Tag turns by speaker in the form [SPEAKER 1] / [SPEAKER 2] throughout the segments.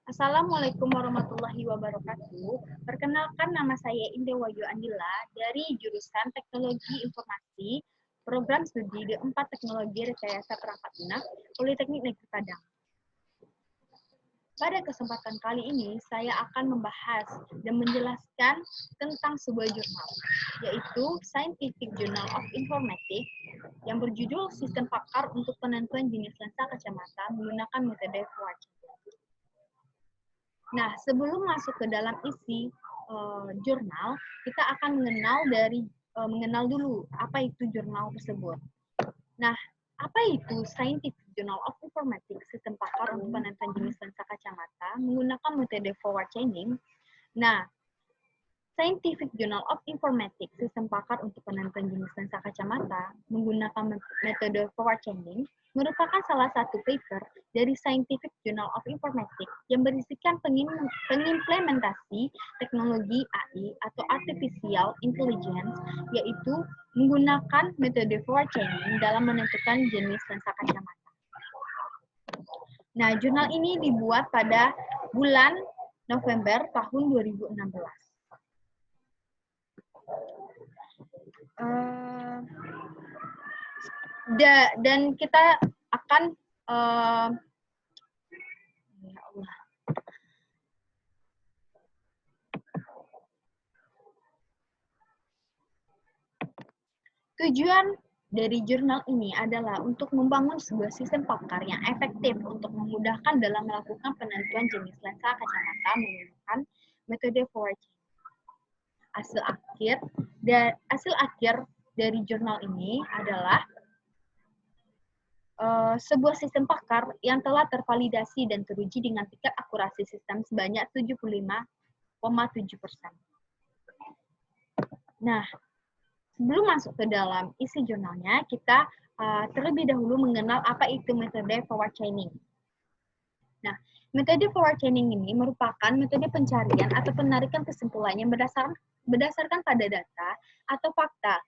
[SPEAKER 1] Assalamualaikum warahmatullahi wabarakatuh. Perkenalkan, nama saya Indah Wahyu Andila dari jurusan Teknologi Informasi, Program Studi D4 Teknologi Rekayasa Perangkat Lunak, Politeknik Negeri Padang. Pada kesempatan kali ini, saya akan membahas dan menjelaskan tentang sebuah jurnal, yaitu Scientific Journal of Informatics, yang berjudul Sistem Pakar untuk Penentuan Jenis Lensa Kacamata Menggunakan Metode Forward. Nah, sebelum masuk ke dalam isi jurnal, kita akan mengenal dulu apa itu jurnal tersebut. Nah, apa itu Scientific Journal of Informatics, Sistem Pakar untuk Penentuan Jenis Lensa Kacamata menggunakan metode forward chaining? Nah, Scientific Journal of Informatics, Sistem Pakar untuk Penentuan Jenis Lensa Kacamata menggunakan metode forward chaining merupakan salah satu paper dari Scientific Journal of Informatics yang berisikan pengimplementasi teknologi AI atau Artificial Intelligence, yaitu menggunakan metode forward chaining dalam menentukan jenis lensa kacamata. Nah, jurnal ini dibuat pada bulan November tahun 2016. Dan kita akan ya Allah. Tujuan dari jurnal ini adalah untuk membangun sebuah sistem pakar yang efektif untuk memudahkan dalam melakukan penentuan jenis lensa kacamata menggunakan metode forward chaining. Hasil akhir dari jurnal ini adalah sebuah sistem pakar yang telah tervalidasi dan teruji dengan tingkat akurasi sistem sebanyak 75,7%. Nah, sebelum masuk ke dalam isi jurnalnya, kita terlebih dahulu mengenal apa itu metode forward chaining. Nah, metode forward chaining ini merupakan metode pencarian atau penarikan kesimpulan yang berdasarkan pada data atau fakta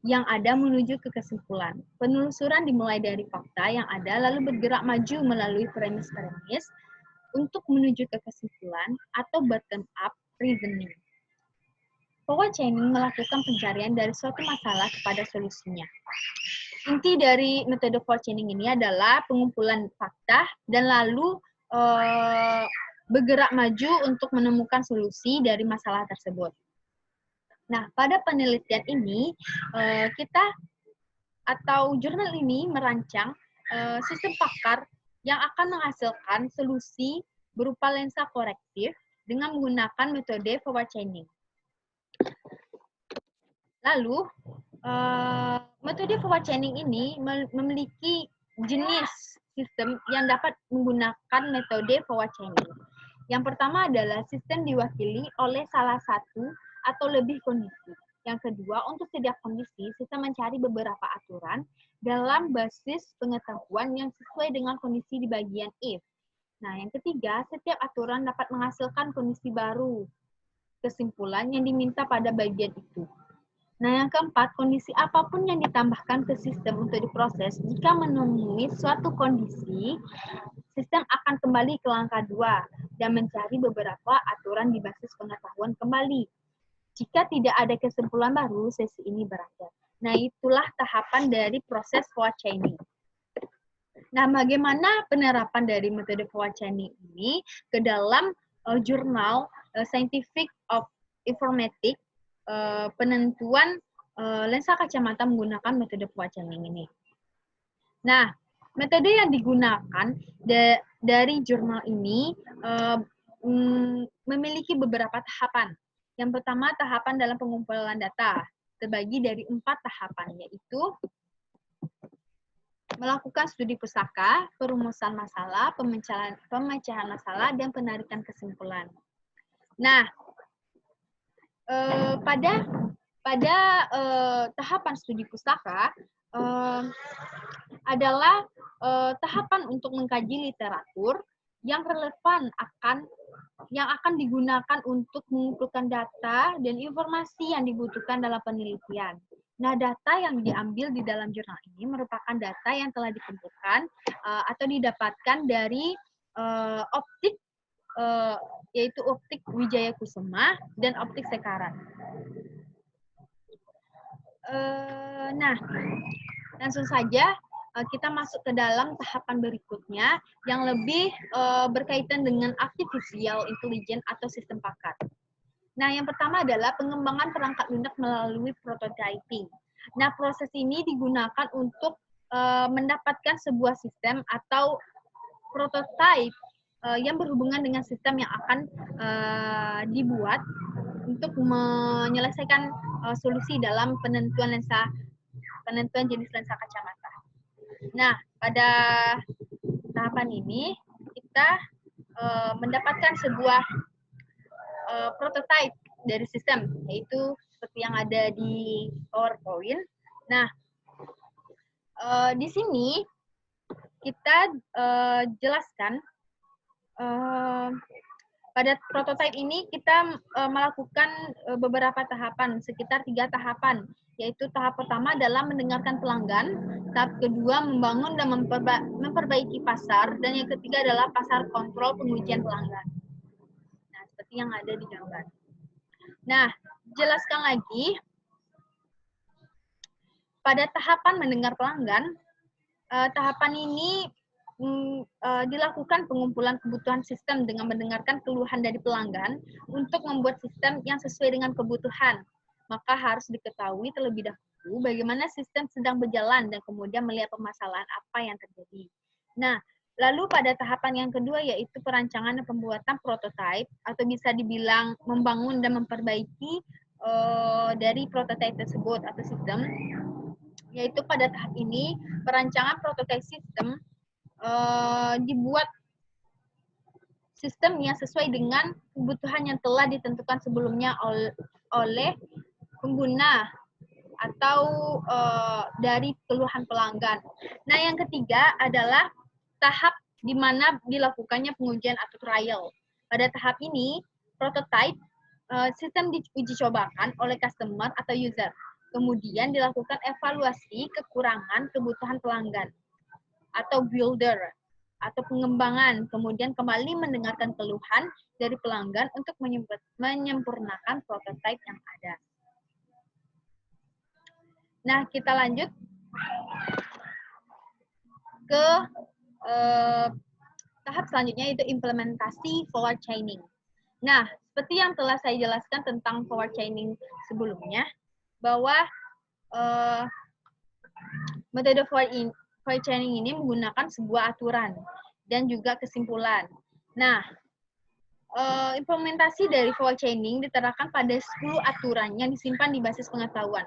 [SPEAKER 1] yang ada menuju ke kesimpulan. Penelusuran dimulai dari fakta yang ada lalu bergerak maju melalui premis-premis untuk menuju ke kesimpulan atau bottom-up reasoning. Forward chaining melakukan pencarian dari suatu masalah kepada solusinya. Inti dari metode forward chaining ini adalah pengumpulan fakta dan lalu bergerak maju untuk menemukan solusi dari masalah tersebut. Nah, pada penelitian ini, jurnal ini merancang sistem pakar yang akan menghasilkan solusi berupa lensa korektif dengan menggunakan metode forward chaining. Lalu, metode forward chaining ini memiliki jenis sistem yang dapat menggunakan metode forward chaining. Yang pertama adalah sistem diwakili oleh salah satu atau lebih kondisi. Yang kedua, untuk setiap kondisi, sistem mencari beberapa aturan dalam basis pengetahuan yang sesuai dengan kondisi di bagian if. Nah, yang ketiga, setiap aturan dapat menghasilkan kondisi baru, kesimpulan yang diminta pada bagian itu. Nah, yang keempat, kondisi apapun yang ditambahkan ke sistem untuk diproses, jika menemui suatu kondisi, sistem akan kembali ke langkah 2 dan mencari beberapa aturan di basis pengetahuan kembali. Jika tidak ada kesimpulan baru, sesi ini berakhir. Nah, itulah tahapan dari proses forward chaining. Nah, bagaimana penerapan dari metode forward chaining ini ke dalam jurnal Scientific of Informatics, penentuan lensa kacamata menggunakan metode forward chaining ini. Nah, metode yang digunakan dari jurnal ini memiliki beberapa tahapan. Yang pertama, tahapan dalam pengumpulan data terbagi dari 4 tahapan, yaitu melakukan studi pusaka, perumusan masalah, pemecahan masalah, dan penarikan kesimpulan. Nah, pada tahapan studi pustaka adalah tahapan untuk mengkaji literatur yang relevan yang akan digunakan untuk mengumpulkan data dan informasi yang dibutuhkan dalam penelitian. Nah, data yang diambil di dalam jurnal ini merupakan data yang telah dikumpulkan atau didapatkan dari objek yaitu Optik Wijaya Kusuma dan Optik Sekaran. Nah, langsung saja kita masuk ke dalam tahapan berikutnya yang lebih berkaitan dengan artificial intelligence atau sistem pakar. Nah, yang pertama adalah pengembangan perangkat lunak melalui prototyping. Nah, proses ini digunakan untuk mendapatkan sebuah sistem atau prototype yang berhubungan dengan sistem yang akan dibuat untuk menyelesaikan solusi dalam penentuan jenis lensa kacamata. Nah, pada tahapan ini kita mendapatkan sebuah prototype dari sistem, yaitu seperti yang ada di PowerPoint. Nah, di sini kita jelaskan pada prototype ini kita melakukan beberapa tahapan, sekitar 3 tahapan, yaitu tahap pertama adalah mendengarkan pelanggan, tahap kedua membangun dan memperbaiki pasar, dan yang ketiga adalah pasar kontrol pengujian pelanggan. Nah, seperti yang ada di gambar. Nah, jelaskan lagi, pada tahapan mendengar pelanggan, tahapan ini dilakukan pengumpulan kebutuhan sistem dengan mendengarkan keluhan dari pelanggan untuk membuat sistem yang sesuai dengan kebutuhan. Maka harus diketahui terlebih dahulu bagaimana sistem sedang berjalan dan kemudian melihat permasalahan apa yang terjadi. Nah, lalu pada tahapan yang kedua yaitu perancangan dan pembuatan prototipe atau bisa dibilang membangun dan memperbaiki dari prototipe tersebut atau sistem. Yaitu pada tahap ini perancangan prototipe sistem dibuat sistem yang sesuai dengan kebutuhan yang telah ditentukan sebelumnya oleh pengguna atau dari keluhan pelanggan. Nah, yang ketiga adalah tahap di mana dilakukannya pengujian atau trial. Pada tahap ini, prototype sistem diuji cobakan oleh customer atau user. Kemudian dilakukan evaluasi kekurangan kebutuhan pelanggan atau builder atau pengembangan, kemudian kembali mendengarkan keluhan dari pelanggan untuk menyempurnakan prototipe yang ada. Nah, kita lanjut ke tahap selanjutnya yaitu implementasi forward chaining. Nah, seperti yang telah saya jelaskan tentang forward chaining sebelumnya, bahwa metode forward chaining ini menggunakan sebuah aturan dan juga kesimpulan. Nah, implementasi dari forward chaining diterapkan pada 10 aturan yang disimpan di basis pengetahuan.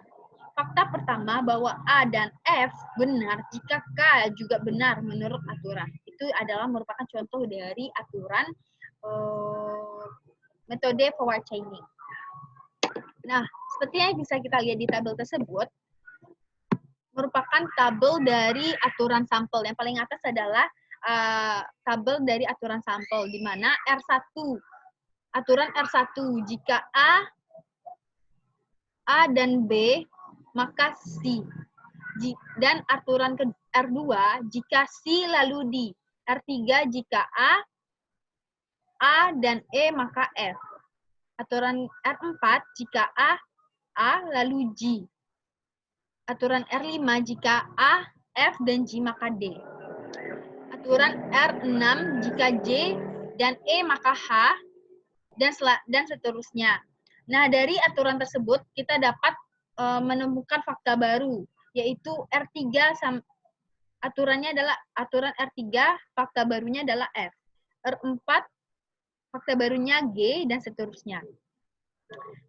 [SPEAKER 1] Fakta pertama bahwa A dan F benar jika K juga benar menurut aturan. Itu adalah merupakan contoh dari aturan metode forward chaining. Nah, seperti yang bisa kita lihat di tabel tersebut, merupakan tabel dari aturan sampel. Yang paling atas adalah tabel dari aturan sampel, di mana R1, aturan R1, jika A dan B, maka C. Dan aturan R2, jika C lalu D. R3, jika A dan E, maka F. Aturan R4, jika A lalu G. Aturan R5, jika A, F, dan G, maka D. Aturan R6, jika J dan E, maka H, dan seterusnya. Nah, dari aturan tersebut, kita dapat menemukan fakta baru, yaitu R3, aturannya adalah aturan R3, fakta barunya adalah F. R4, fakta barunya G, dan seterusnya.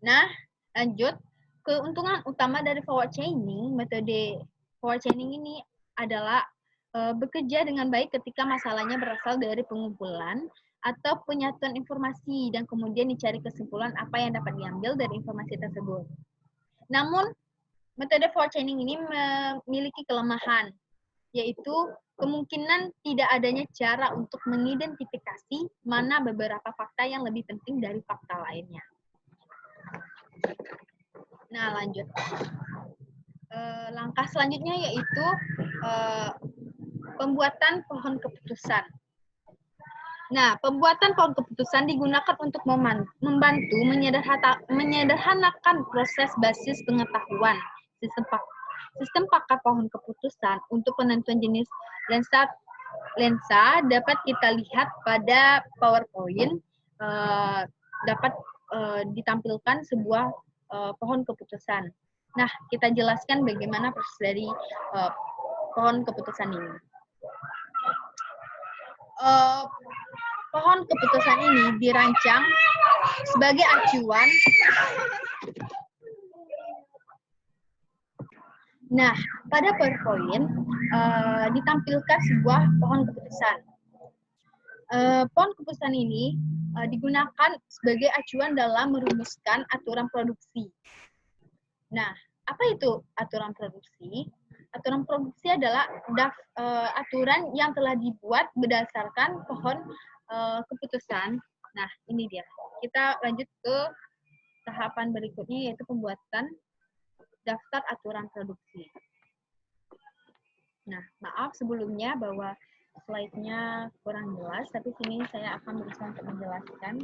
[SPEAKER 1] Nah, lanjut. Keuntungan utama dari forward chaining, metode forward chaining ini adalah bekerja dengan baik ketika masalahnya berasal dari pengumpulan atau penyatuan informasi dan kemudian dicari kesimpulan apa yang dapat diambil dari informasi tersebut. Namun, metode forward chaining ini memiliki kelemahan, yaitu kemungkinan tidak adanya cara untuk mengidentifikasi mana beberapa fakta yang lebih penting dari fakta lainnya. Nah, lanjut. Langkah selanjutnya yaitu pembuatan pohon keputusan. Nah, pembuatan pohon keputusan digunakan untuk membantu menyederhanakan proses basis pengetahuan sistem pakar pohon keputusan untuk penentuan jenis lensa dapat kita lihat pada PowerPoint. Dapat ditampilkan sebuah pohon keputusan. Nah, kita jelaskan bagaimana proses dari pohon keputusan ini. Pohon keputusan ini dirancang sebagai acuan. Nah, pada PowerPoint ditampilkan sebuah pohon keputusan. Pohon keputusan ini digunakan sebagai acuan dalam merumuskan aturan produksi. Nah, apa itu aturan produksi? Aturan produksi adalah aturan yang telah dibuat berdasarkan pohon keputusan. Nah, ini dia. Kita lanjut ke tahapan berikutnya, yaitu pembuatan daftar aturan produksi. Nah, maaf sebelumnya bahwa slide-nya kurang jelas, tapi sini saya akan berusaha untuk menjelaskan.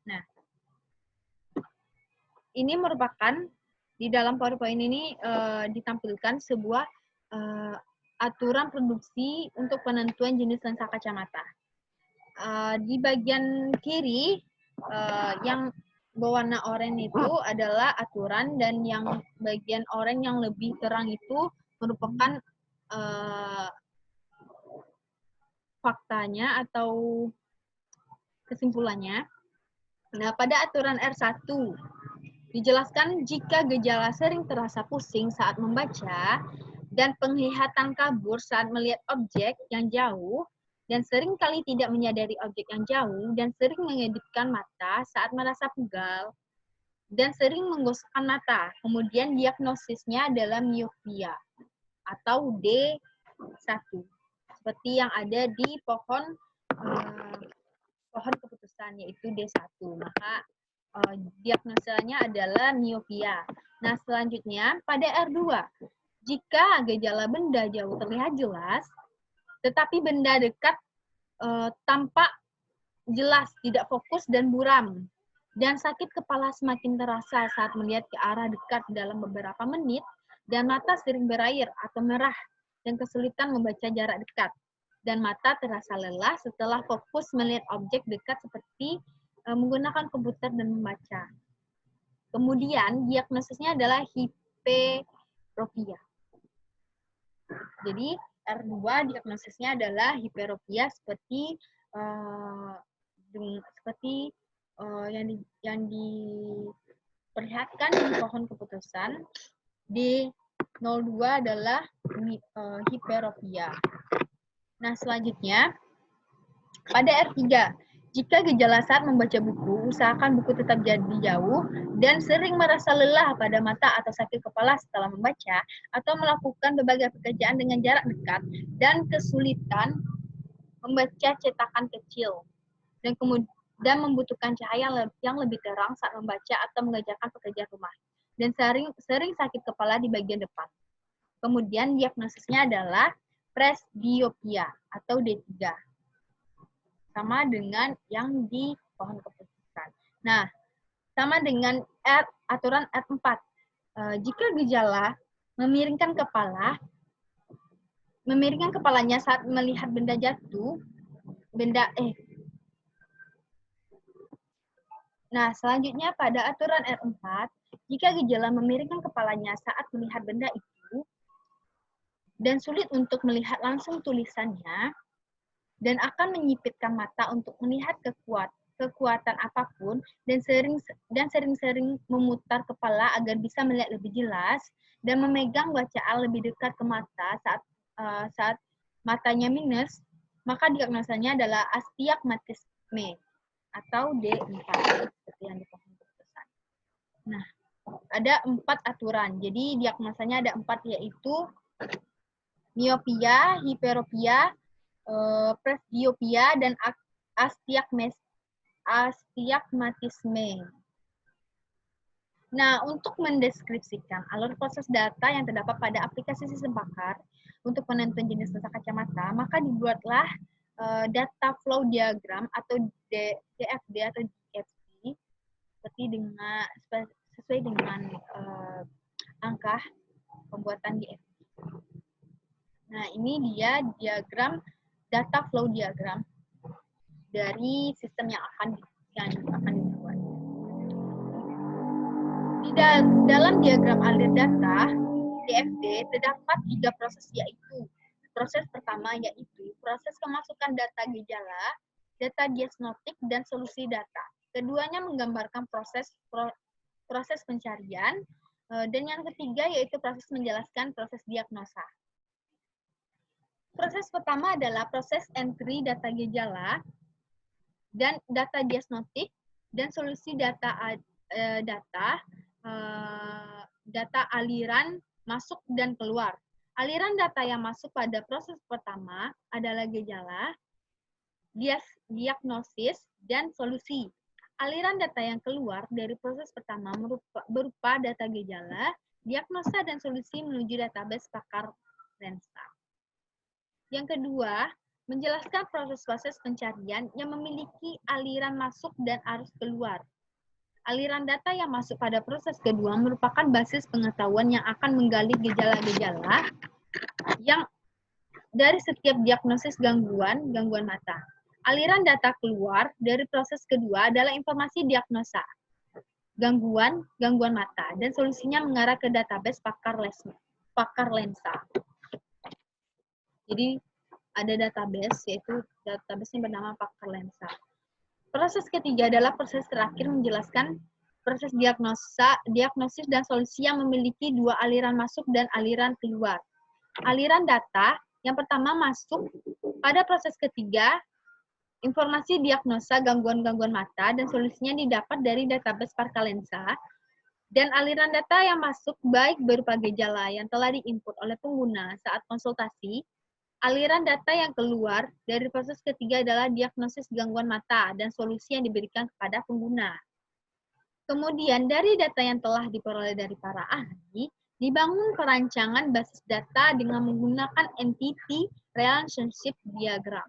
[SPEAKER 1] Nah, ini merupakan di dalam PowerPoint ini ditampilkan sebuah aturan produksi untuk penentuan jenis lensa kacamata. Di bagian kiri yang berwarna oranye itu adalah aturan, dan yang bagian oranye yang lebih terang itu merupakan faktanya atau kesimpulannya. Nah, pada aturan R1 dijelaskan jika gejala sering terasa pusing saat membaca dan penglihatan kabur saat melihat objek yang jauh, dan sering kali tidak menyadari objek yang jauh, dan sering mengedipkan mata saat merasa pegal, dan sering menggosokkan mata. Kemudian diagnosisnya adalah miopia atau D1, seperti yang ada di pohon keputusan, yaitu D1. Maka diagnosanya adalah miopia. Nah, selanjutnya pada R2, jika gejala benda jauh terlihat jelas, tetapi benda dekat tampak jelas, tidak fokus dan buram, dan sakit kepala semakin terasa saat melihat ke arah dekat dalam beberapa menit, dan mata sering berair atau merah, dan kesulitan membaca jarak dekat, dan mata terasa lelah setelah fokus melihat objek dekat seperti menggunakan komputer dan membaca. Kemudian diagnosisnya adalah hiperopia. Jadi R2 diagnosisnya adalah hiperopia seperti yang diperlihatkan di pohon keputusan. D02 adalah hiperopia. Nah, selanjutnya pada R3, jika gejala saat membaca buku, usahakan buku tetap jadi jauh, dan sering merasa lelah pada mata atau sakit kepala setelah membaca, atau melakukan berbagai pekerjaan dengan jarak dekat, dan kesulitan membaca cetakan kecil, dan membutuhkan cahaya yang lebih terang saat membaca atau mengerjakan pekerjaan rumah, dan sering sakit kepala di bagian depan. Kemudian diagnosisnya adalah presbiopia atau D3. Sama dengan yang di pohon keputusan. Nah, sama dengan aturan R4. Jika gejala memiringkan kepalanya saat melihat benda jatuh, Nah, selanjutnya pada aturan R4, jika gejala memiringkan kepalanya saat melihat benda itu, dan sulit untuk melihat langsung tulisannya, dan akan menyipitkan mata untuk melihat kekuatan apapun, dan sering-sering memutar kepala agar bisa melihat lebih jelas, dan memegang bacaan lebih dekat ke mata saat matanya minus, maka diagnosanya adalah astigmatisme atau D4, seperti yang di pohon keputusan. Nah, ada 4 aturan. Jadi diagnosanya ada 4, yaitu miopia, hiperopia, presbiopia, dan astigmatisme. Nah, untuk mendeskripsikan alur proses data yang terdapat pada aplikasi sistem pakar, untuk penentuan jenis lensa kacamata, maka dibuatlah data flow diagram atau DFD atau DFD sesuai dengan angka pembuatan DFD. Nah, ini dia diagram data flow diagram dari sistem yang akan dibuat. Di dalam diagram alir data DFD terdapat 3 proses, yaitu proses pertama yaitu proses kemasukan data gejala, data diagnostik, dan solusi data. Keduanya menggambarkan proses pencarian, dan yang ketiga yaitu proses menjelaskan proses diagnosa. Proses pertama adalah proses entry data gejala dan data diagnostik dan solusi data aliran masuk dan keluar. Aliran data yang masuk pada proses pertama adalah gejala, diagnosis, dan solusi. Aliran data yang keluar dari proses pertama berupa data gejala, diagnosa, dan solusi menuju database pakar lensa. Yang kedua, menjelaskan proses-proses pencarian yang memiliki aliran masuk dan arus keluar. Aliran data yang masuk pada proses kedua merupakan basis pengetahuan yang akan menggali gejala-gejala yang dari setiap diagnosis gangguan mata. Aliran data keluar dari proses kedua adalah informasi diagnosa gangguan mata dan solusinya mengarah ke database pakar lensa. Jadi ada database, yaitu database yang bernama pakar lensa. Proses ketiga adalah proses terakhir menjelaskan proses diagnosis dan solusi yang memiliki 2 aliran masuk dan aliran keluar. Aliran data yang pertama masuk pada proses ketiga, informasi diagnosa gangguan mata dan solusinya didapat dari database pakar lensa. Dan aliran data yang masuk baik berupa gejala yang telah diinput oleh pengguna saat konsultasi. Aliran data yang keluar dari proses ketiga adalah diagnosis gangguan mata dan solusi yang diberikan kepada pengguna. Kemudian dari data yang telah diperoleh dari para ahli, dibangun perancangan basis data dengan menggunakan entity relationship diagram.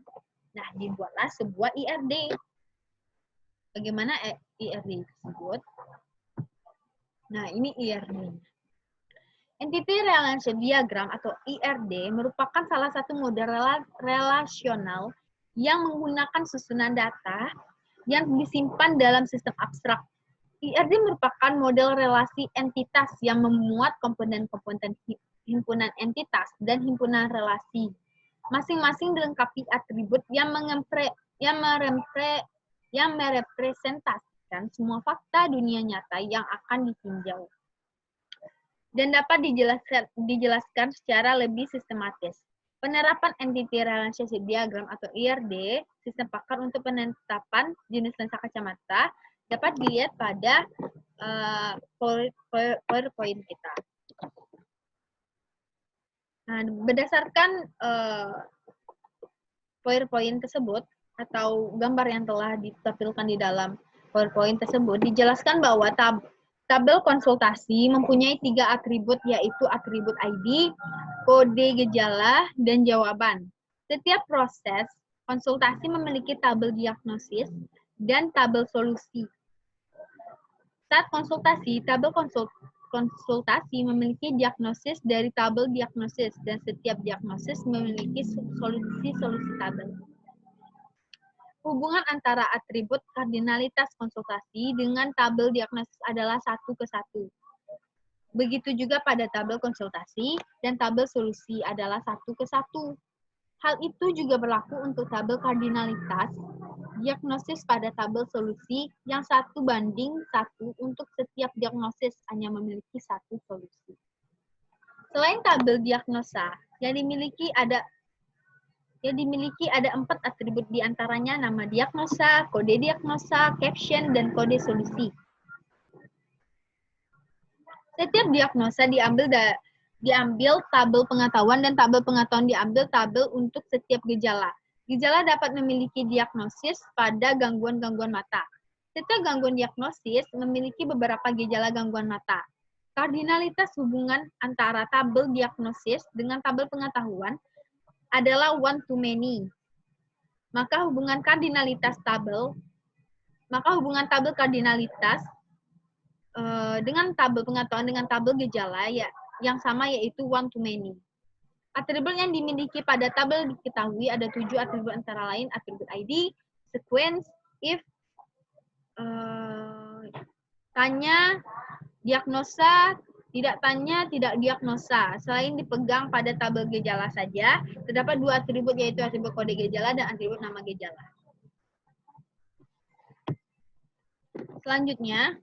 [SPEAKER 1] Nah, dibuatlah sebuah IRD. Bagaimana IRD tersebut? Nah, ini IRD. Entity Relationship Diagram atau IRD merupakan salah satu model relasional yang menggunakan susunan data yang disimpan dalam sistem abstrak. IRD merupakan model relasi entitas yang memuat komponen-komponen himpunan entitas dan himpunan relasi. Masing-masing dilengkapi atribut yang merepresentasikan semua fakta dunia nyata yang akan ditinjau dan dapat dijelaskan secara lebih sistematis. Penerapan Entity Relationship Diagram atau IRD, sistem pakar untuk penetapan jenis lensa kacamata, dapat dilihat pada PowerPoint kita. Nah, berdasarkan PowerPoint tersebut, atau gambar yang telah ditampilkan di dalam PowerPoint tersebut, dijelaskan bahwa tabel konsultasi mempunyai 3 atribut, yaitu atribut ID, kode gejala, dan jawaban. Setiap proses konsultasi memiliki tabel diagnosis dan tabel solusi. Saat konsultasi, tabel konsultasi memiliki diagnosis dari tabel diagnosis, dan setiap diagnosis memiliki solusi-solusi tabel. Hubungan antara atribut kardinalitas konsultasi dengan tabel diagnosis adalah 1 ke 1. Begitu juga pada tabel konsultasi dan tabel solusi adalah 1 ke 1. Hal itu juga berlaku untuk tabel kardinalitas diagnosis pada tabel solusi yang 1:1 untuk setiap diagnosis hanya memiliki 1 solusi. Selain tabel diagnosa, yang dimiliki ada 4 atribut, diantaranya nama diagnosa, kode diagnosa, caption, dan kode solusi. Setiap diagnosa diambil tabel pengetahuan, dan tabel pengetahuan diambil tabel untuk setiap gejala. Gejala dapat memiliki diagnosis pada gangguan mata. Setiap gangguan diagnosis memiliki beberapa gejala gangguan mata. Kardinalitas hubungan antara tabel diagnosis dengan tabel pengetahuan adalah one to many. Maka hubungan tabel kardinalitas dengan tabel pengetahuan dengan tabel gejala ya yang sama yaitu one to many. Atribut yang dimiliki pada tabel diketahui ada 7 atribut antara lain atribut ID, sequence, if, tanya, diagnosa, tidak tanya, tidak diagnosa. Selain dipegang pada tabel gejala saja, terdapat 2 atribut yaitu atribut kode gejala dan atribut nama gejala. Selanjutnya,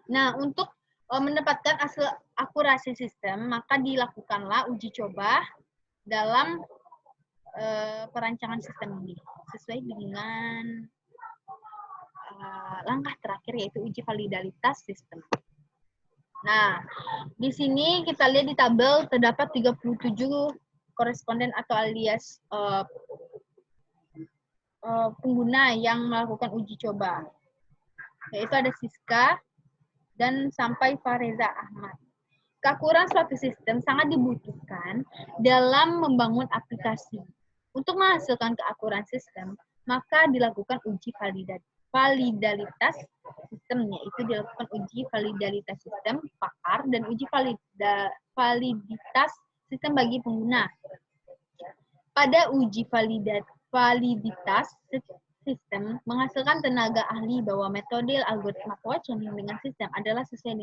[SPEAKER 1] nah untuk mendapatkan hasil akurasi sistem, maka dilakukanlah uji coba dalam perancangan sistem ini sesuai dengan langkah terakhir yaitu uji validalitas sistem. Nah, di sini kita lihat di tabel terdapat 37 koresponden atau alias pengguna yang melakukan uji coba. Yaitu ada Siska dan sampai Fareza Ahmad. Keakuran suatu sistem sangat dibutuhkan dalam membangun aplikasi. Untuk menghasilkan keakuran sistem, maka dilakukan uji validalitas sistem, yaitu dilakukan uji validalitas sistem pakar dan uji validitas sistem bagi pengguna. Pada uji validitas sistem menghasilkan tenaga ahli bahwa metode algoritma forward chaining dengan sistem adalah sesuai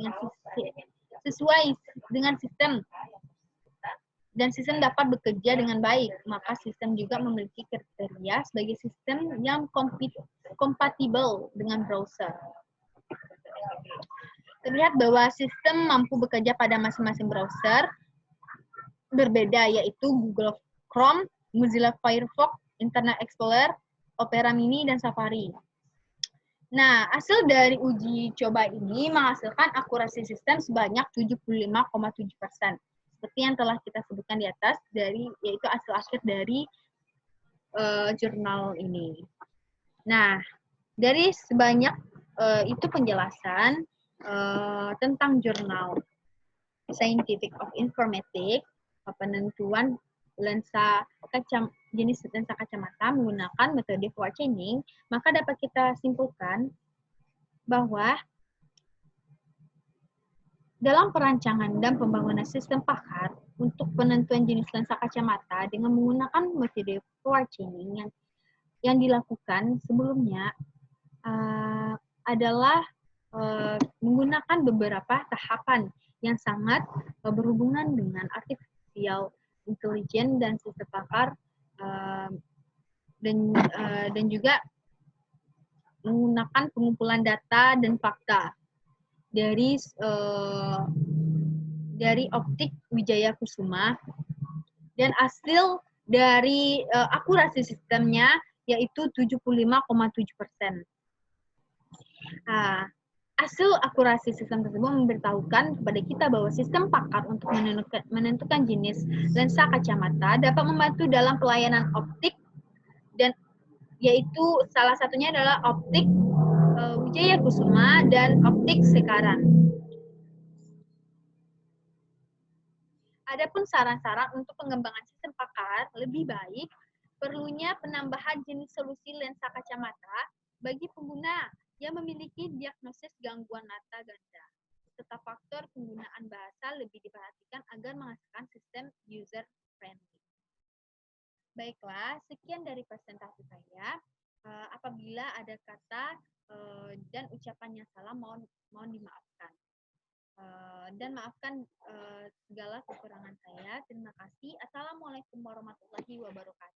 [SPEAKER 1] dengan sistem dan sistem dapat bekerja dengan baik, maka sistem juga memiliki kriteria sebagai sistem yang kompatibel dengan browser. Terlihat bahwa sistem mampu bekerja pada masing-masing browser berbeda, yaitu Google Chrome, Mozilla Firefox, Internet Explorer, Opera Mini, dan Safari. Nah, hasil dari uji coba ini menghasilkan akurasi sistem sebanyak 75,7%. Seperti yang telah kita sebutkan di atas, yaitu hasil akhir dari jurnal ini. Nah, dari sebanyak itu penjelasan tentang jurnal Scientific of Informatics, penentuan jenis lensa kacamata menggunakan metode forward chaining, maka dapat kita simpulkan bahwa dalam perancangan dan pembangunan sistem pakar untuk penentuan jenis lensa kacamata dengan menggunakan metode forward chaining yang dilakukan sebelumnya adalah menggunakan beberapa tahapan yang sangat berhubungan dengan artificial intelligence dan sistem pakar dan juga menggunakan pengumpulan data dan fakta dari optik Wijaya Kusuma dan hasil dari akurasi sistemnya yaitu 75,7%. Hasil akurasi sistem tersebut memberitahukan kepada kita bahwa sistem pakar untuk menentukan jenis lensa kacamata dapat membantu dalam pelayanan optik dan yaitu salah satunya adalah optik Wijaya Kusuma dan optik Sekaran. Adapun saran-saran untuk pengembangan sistem pakar lebih baik, perlunya penambahan jenis solusi lensa kacamata bagi pengguna yang memiliki diagnosis gangguan mata ganda, serta faktor penggunaan bahasa lebih diperhatikan agar menghasilkan sistem user friendly. Baiklah, sekian dari presentasi saya. Apabila ada kata dan ucapan yang salah, mohon dimaafkan. Dan maafkan segala kekurangan saya. Terima kasih. Assalamualaikum warahmatullahi wabarakatuh.